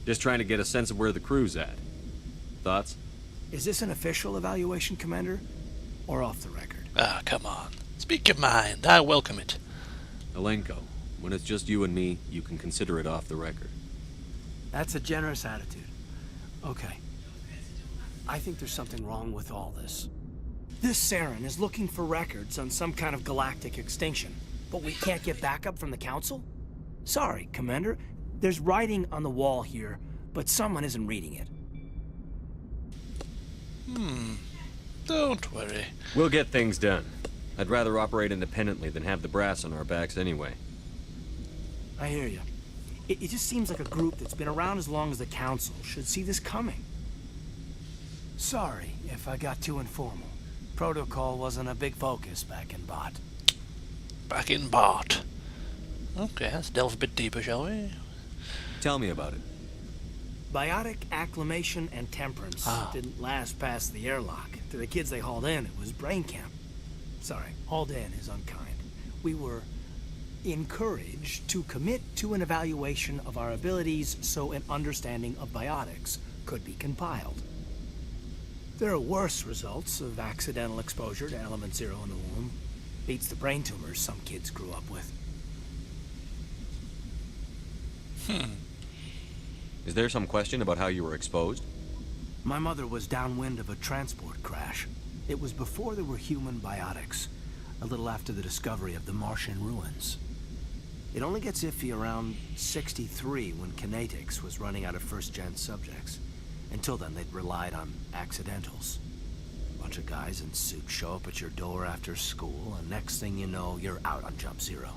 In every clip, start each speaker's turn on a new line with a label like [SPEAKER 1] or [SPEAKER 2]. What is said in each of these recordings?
[SPEAKER 1] Just trying to get a sense of where the crew's at. Thoughts?
[SPEAKER 2] Is this an official evaluation, Commander? Or off the record?
[SPEAKER 3] Ah, come on. Speak your mind. I welcome it.
[SPEAKER 1] Malenko, when it's just you and me, you can consider it off the record.
[SPEAKER 2] That's a generous attitude. Okay. I think there's something wrong with all this. This Saran is looking for records on some kind of galactic extinction, but we can't get backup from the Council? Sorry, Commander. There's writing on the wall here, but someone isn't reading it.
[SPEAKER 3] Don't worry.
[SPEAKER 1] We'll get things done. I'd rather operate independently than have the brass on our backs anyway.
[SPEAKER 2] I hear you. It just seems like a group that's been around as long as the Council should see this coming. Sorry if I got too informal. Protocol wasn't a big focus back in Bot.
[SPEAKER 3] Back in Bart. Okay, let's delve a bit deeper, shall we?
[SPEAKER 1] Tell me about it.
[SPEAKER 2] Biotic acclimation and temperance didn't last past the airlock. To the kids they hauled in, it was brain camp. Sorry, hauled in is unkind. We were encouraged to commit to an evaluation of our abilities so an understanding of biotics could be compiled. There are worse results of accidental exposure to element zero in the womb. Beats the brain tumors some kids grew up with.
[SPEAKER 1] Is there some question about how you were exposed?
[SPEAKER 2] My mother was downwind of a transport crash. It was before there were human biotics, a little after the discovery of the Martian ruins. It only gets iffy around 63 when kinetics was running out of first-gen subjects. Until then, they'd relied on accidentals. A bunch of guys in suits show up at your door after school, and next thing you know, you're out on Jump Zero.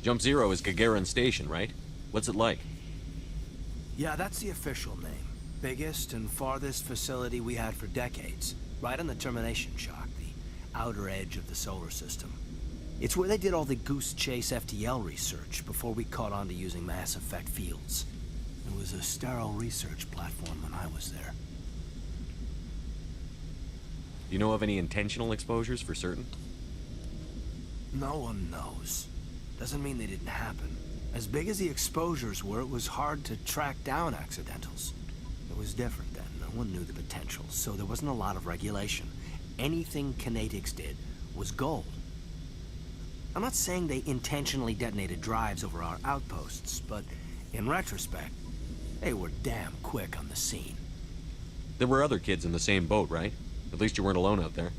[SPEAKER 1] Jump Zero is Gagarin Station, right? What's it like?
[SPEAKER 2] Yeah, that's the official name. Biggest and farthest facility we had for decades. Right on the termination shock, the outer edge of the solar system. It's where they did all the Goose Chase FTL research before we caught on to using mass effect fields. It was a sterile research platform when I was there.
[SPEAKER 1] Do you know of any intentional exposures for certain?
[SPEAKER 2] No one knows. Doesn't mean they didn't happen. As big as the exposures were, it was hard to track down accidentals. It was different then. No one knew the potential, so there wasn't a lot of regulation. Anything kinetics did was gold. I'm not saying they intentionally detonated drives over our outposts, but in retrospect, they were damn quick on the scene.
[SPEAKER 1] There were other kids in the same boat, right? At least you weren't alone out there.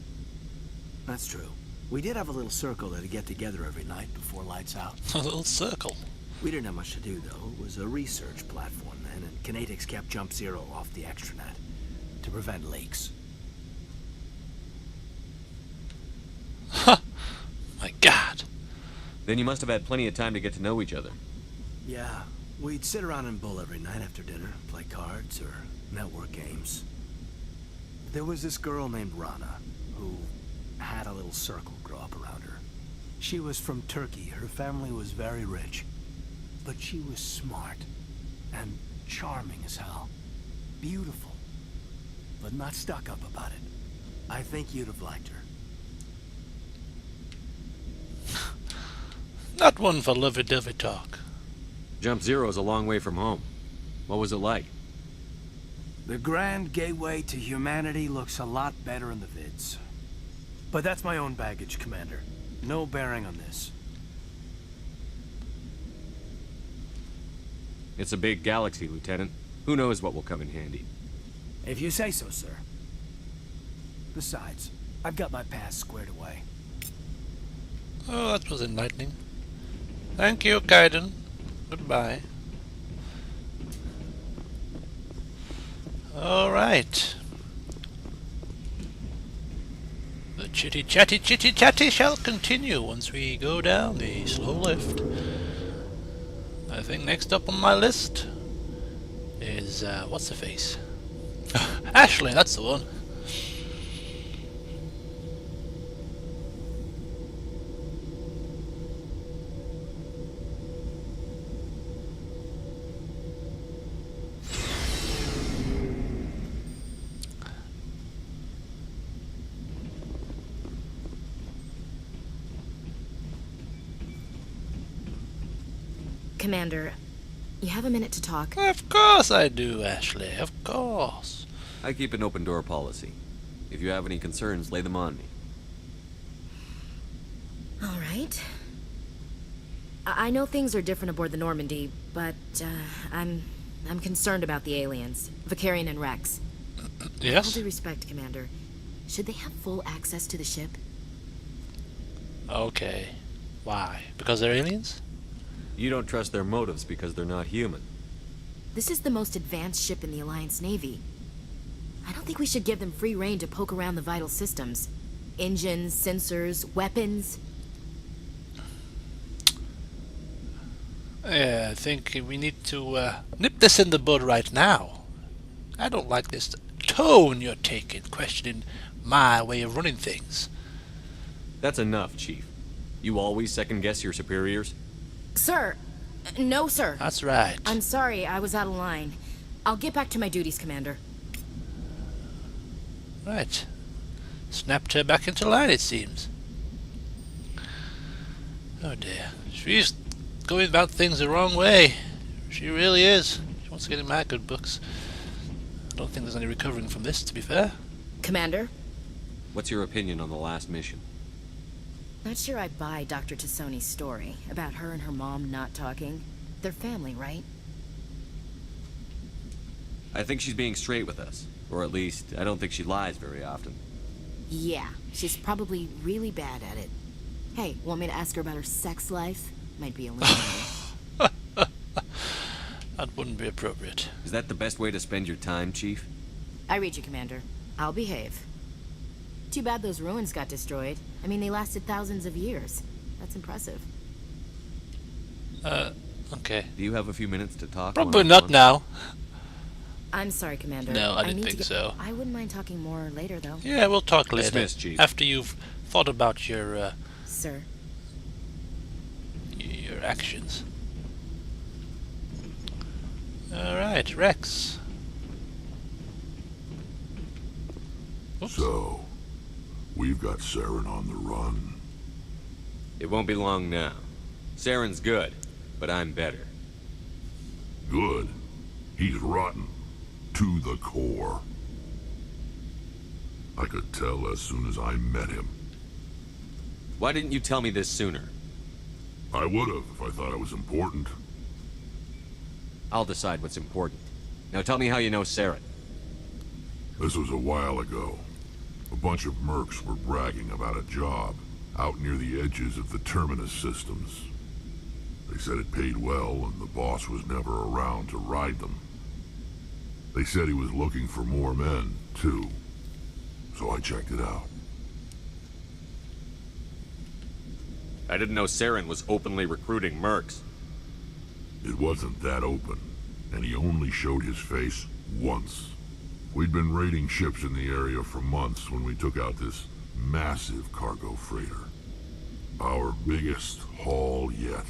[SPEAKER 2] That's true. We did have a little circle that'd get together every night before lights out.
[SPEAKER 3] A little circle.
[SPEAKER 2] We didn't have much to do, though. It was a research platform then, and kinetics kept Jump Zero off the extranet to prevent leaks.
[SPEAKER 3] Ha! My God.
[SPEAKER 1] Then you must have had plenty of time to get to know each other.
[SPEAKER 2] Yeah, we'd sit around and bull every night after dinner, play cards or network games. There was this girl named Rana, who had a little circle grow up around her. She was from Turkey. Her family was very rich. But she was smart and charming as hell. Beautiful, but not stuck up about it. I think you'd have liked her.
[SPEAKER 3] Not one for lovey-dovey talk.
[SPEAKER 1] Jump Zero is a long way from home. What was it like?
[SPEAKER 2] The grand gateway to humanity looks a lot better in the vids. But that's my own baggage, Commander. No bearing on this.
[SPEAKER 1] It's a big galaxy, Lieutenant. Who knows what will come in handy?
[SPEAKER 2] If you say so, sir. Besides, I've got my past squared away.
[SPEAKER 3] Oh, that was enlightening. Thank you, Kaiden. Goodbye. Alright. The chitty-chatty shall continue once we go down the slow lift. I think next up on my list is, what's the face? Ashley, that's the one.
[SPEAKER 4] Commander, you have a minute to talk?
[SPEAKER 3] Of course I do, Ashley. Of course.
[SPEAKER 1] I keep an open door policy. If you have any concerns, lay them on me.
[SPEAKER 4] All right. I know things are different aboard the Normandy, but I'm concerned about the aliens, Vicarian and Rex.
[SPEAKER 3] Yes?
[SPEAKER 4] All due respect, Commander. Should they have full access to the ship?
[SPEAKER 3] Okay. Why? Because they're aliens?
[SPEAKER 1] You don't trust their motives because they're not human.
[SPEAKER 4] This is the most advanced ship in the Alliance Navy. I don't think we should give them free rein to poke around the vital systems. Engines, sensors, weapons.
[SPEAKER 3] Yeah, I think we need to nip this in the bud right now. I don't like this tone you're taking, questioning my way of running things.
[SPEAKER 1] That's enough, Chief. You always second-guess your superiors?
[SPEAKER 4] Sir! No, sir.
[SPEAKER 3] That's right.
[SPEAKER 4] I'm sorry, I was out of line. I'll get back to my duties, Commander.
[SPEAKER 3] Right. Snapped her back into line, it seems. Oh dear. She's going about things the wrong way. She really is. She wants to get in my good books. I don't think there's any recovering from this, to be fair.
[SPEAKER 4] Commander?
[SPEAKER 1] What's your opinion on the last mission?
[SPEAKER 4] Not sure I buy Dr. Tassoni's story about her and her mom not talking. They're family, right?
[SPEAKER 1] I think she's being straight with us. Or at least, I don't think she lies very often.
[SPEAKER 4] Yeah, she's probably really bad at it. Hey, want me to ask her about her sex life? Might be illuminating.
[SPEAKER 3] That wouldn't be appropriate.
[SPEAKER 1] Is that the best way to spend your time, Chief?
[SPEAKER 4] I read you, Commander. I'll behave. Too bad those ruins got destroyed. I mean, they lasted thousands of years. That's impressive.
[SPEAKER 3] Okay.
[SPEAKER 1] Do you have a few minutes to talk?
[SPEAKER 3] Probably not now.
[SPEAKER 4] I'm sorry, Commander.
[SPEAKER 3] No, I didn't
[SPEAKER 4] need to
[SPEAKER 3] think
[SPEAKER 4] get...
[SPEAKER 3] so.
[SPEAKER 4] I wouldn't mind talking more later, though.
[SPEAKER 3] Yeah, we'll talk later.
[SPEAKER 1] Dismissed, Chief.
[SPEAKER 3] After you've thought about your
[SPEAKER 4] Sir.
[SPEAKER 3] your actions. Alright, Rex. Oops.
[SPEAKER 5] So, we've got Saran on the run.
[SPEAKER 1] It won't be long now. Saren's good, but I'm better.
[SPEAKER 5] Good. He's rotten. To the core. I could tell as soon as I met him.
[SPEAKER 1] Why didn't you tell me this sooner?
[SPEAKER 5] I would've if I thought it was important.
[SPEAKER 1] I'll decide what's important. Now tell me how you know Saran.
[SPEAKER 5] This was a while ago. A bunch of mercs were bragging about a job out near the edges of the Terminus systems. They said it paid well and the boss was never around to ride them. They said he was looking for more men, too. So I checked it out.
[SPEAKER 1] I didn't know Saran was openly recruiting mercs.
[SPEAKER 5] It wasn't that open, and he only showed his face once. We'd been raiding ships in the area for months when we took out this massive cargo freighter. Our biggest haul yet.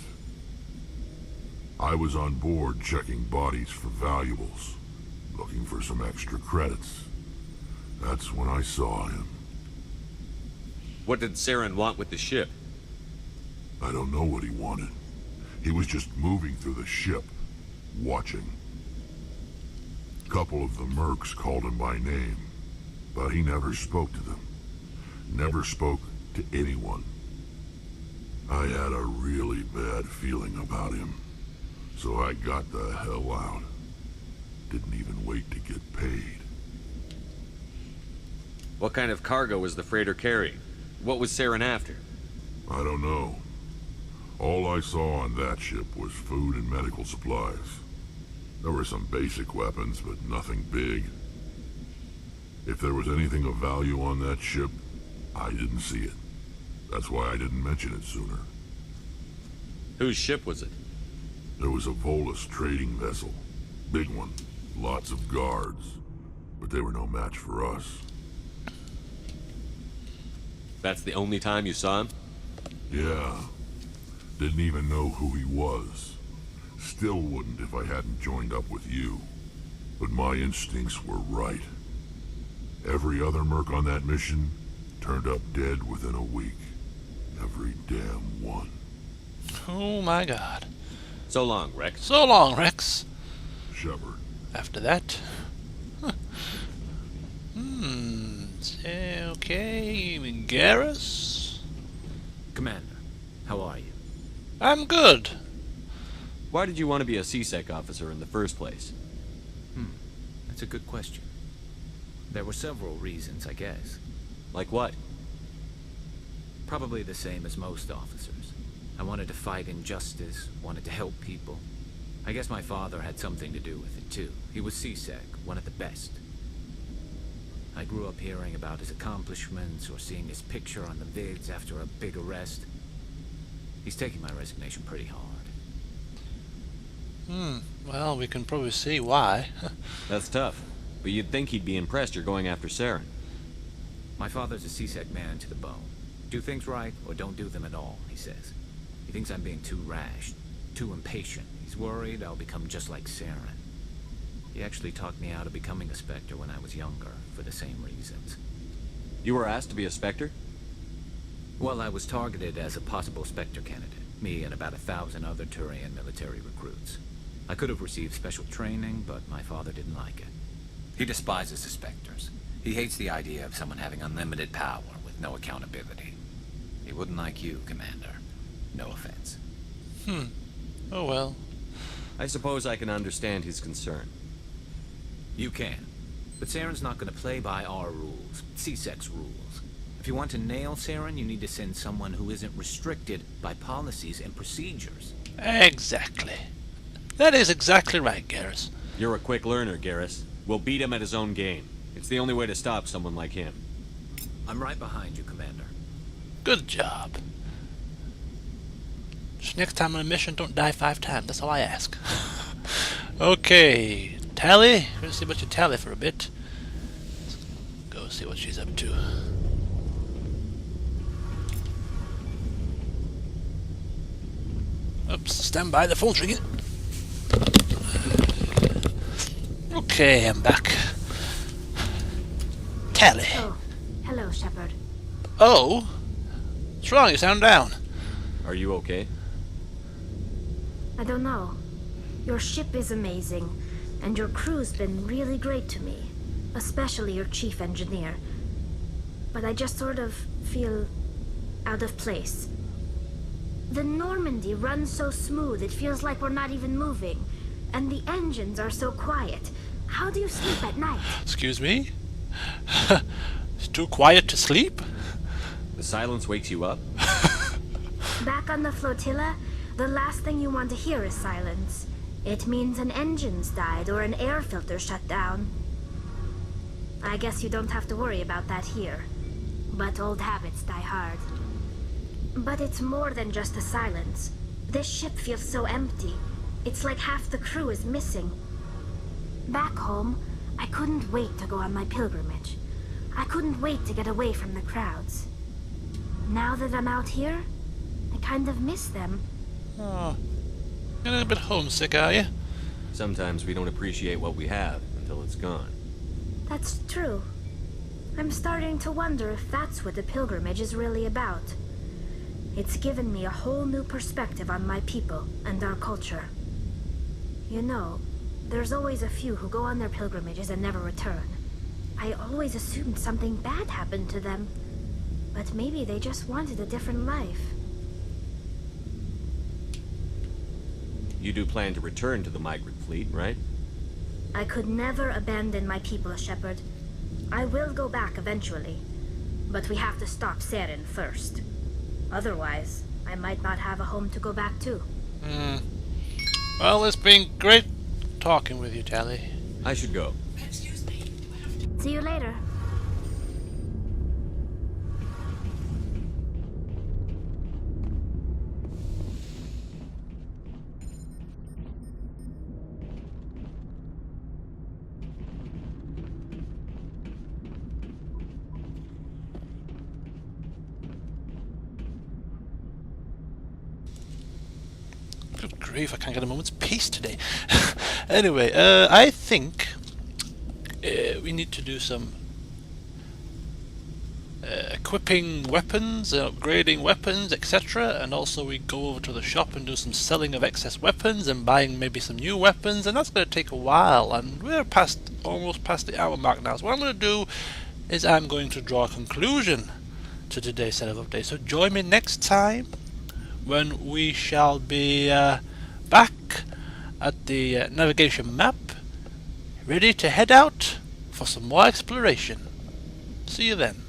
[SPEAKER 5] I was on board checking bodies for valuables, looking for some extra credits. That's when I saw him.
[SPEAKER 1] What did Saran want with the ship?
[SPEAKER 5] I don't know what he wanted. He was just moving through the ship, watching. A couple of the mercs called him by name, but he never spoke to them. Never spoke to anyone. I had a really bad feeling about him, so I got the hell out. Didn't even wait to get paid.
[SPEAKER 1] What kind of cargo was the freighter carrying? What was Saran after?
[SPEAKER 5] I don't know. All I saw on that ship was food and medical supplies. There were some basic weapons, but nothing big. If there was anything of value on that ship, I didn't see it. That's why I didn't mention it sooner.
[SPEAKER 1] Whose ship was it?
[SPEAKER 5] There was a Volus trading vessel. Big one. Lots of guards. But they were no match for us.
[SPEAKER 1] That's the only time you saw him?
[SPEAKER 5] Yeah. Didn't even know who he was. Still wouldn't if I hadn't joined up with you. But my instincts were right. Every other merc on that mission turned up dead within a week. Every damn one.
[SPEAKER 3] Oh my god.
[SPEAKER 1] So long, Rex.
[SPEAKER 3] So long, Rex.
[SPEAKER 5] Shepard.
[SPEAKER 3] After that. Huh. Okay, Garrus?
[SPEAKER 6] Commander, how are you?
[SPEAKER 3] I'm good.
[SPEAKER 1] Why did you want to be a C-Sec officer in the first place?
[SPEAKER 6] That's a good question. There were several reasons, I guess.
[SPEAKER 1] Like what?
[SPEAKER 6] Probably the same as most officers. I wanted to fight injustice, wanted to help people. I guess my father had something to do with it, too. He was C-Sec, one of the best. I grew up hearing about his accomplishments or seeing his picture on the vids after a big arrest. He's taking my resignation pretty hard.
[SPEAKER 3] Well, we can probably see why.
[SPEAKER 1] That's tough. But you'd think he'd be impressed you're going after Saran.
[SPEAKER 6] My father's a C-Sec man to the bone. Do things right, or don't do them at all, he says. He thinks I'm being too rash, too impatient. He's worried I'll become just like Saran. He actually talked me out of becoming a Spectre when I was younger, for the same reasons.
[SPEAKER 1] You were asked to be a Spectre?
[SPEAKER 6] Well, I was targeted as a possible Spectre candidate. Me and about 1,000 other Turian military recruits. I could have received special training, but my father didn't like it. He despises the Spectres. He hates the idea of someone having unlimited power with no accountability. He wouldn't like you, Commander. No offense.
[SPEAKER 3] Oh well.
[SPEAKER 1] I suppose I can understand his concern.
[SPEAKER 6] You can. But Saren's not going to play by our rules. C-Sec's rules. If you want to nail Saran, you need to send someone who isn't restricted by policies and procedures.
[SPEAKER 3] Exactly. That is exactly right, Garrus.
[SPEAKER 1] You're a quick learner, Garrus. We'll beat him at his own game. It's the only way to stop someone like him.
[SPEAKER 6] I'm right behind you, Commander.
[SPEAKER 3] Good job. Just next time on a mission, don't die 5 times. That's all I ask. Okay, Tally. We're gonna see about your Tally for a bit. Let's go see what she's up to. Oops, stand by, the phone's ringing. Okay, I'm back. Tally.
[SPEAKER 7] Oh, hello, Shepard.
[SPEAKER 3] Oh? What's wrong? You sound down.
[SPEAKER 1] Are you okay?
[SPEAKER 7] I don't know. Your ship is amazing, and your crew's been really great to me, especially your chief engineer. But I just sort of feel out of place. The Normandy runs so smooth it feels like we're not even moving, and the engines are so quiet. How do you sleep at night?
[SPEAKER 3] Excuse me? It's too quiet to sleep?
[SPEAKER 1] The silence wakes you up?
[SPEAKER 7] Back on the flotilla, the last thing you want to hear is silence. It means an engine's died or an air filter shut down. I guess you don't have to worry about that here. But old habits die hard. But it's more than just the silence. This ship feels so empty. It's like half the crew is missing. Back home, I couldn't wait to go on my pilgrimage. I couldn't wait to get away from the crowds. Now that I'm out here, I kind of miss them.
[SPEAKER 3] Oh, getting a bit homesick, are you?
[SPEAKER 1] Sometimes we don't appreciate what we have until it's gone.
[SPEAKER 7] That's true. I'm starting to wonder if that's what the pilgrimage is really about. It's given me a whole new perspective on my people and our culture. You know, there's always a few who go on their pilgrimages and never return. I always assumed something bad happened to them, but maybe they just wanted a different life.
[SPEAKER 1] You do plan to return to the migrant fleet, right?
[SPEAKER 7] I could never abandon my people, Shepard. I will go back eventually, but we have to stop Saran first. Otherwise, I might not have a home to go back to.
[SPEAKER 3] Well, it's been great talking with you, Tally.
[SPEAKER 1] I should go.
[SPEAKER 7] See you later.
[SPEAKER 3] Good grief, I can't get a moment's peace today. Anyway, I think we need to do some equipping weapons, upgrading weapons, etc. And also we go over to the shop and do some selling of excess weapons and buying maybe some new weapons, and that's going to take a while, and we're almost past the hour mark now. So what I'm going to do is I'm going to draw a conclusion to today's set of updates. So join me next time when we shall be back at the navigation map, ready to head out for some more exploration. See you then.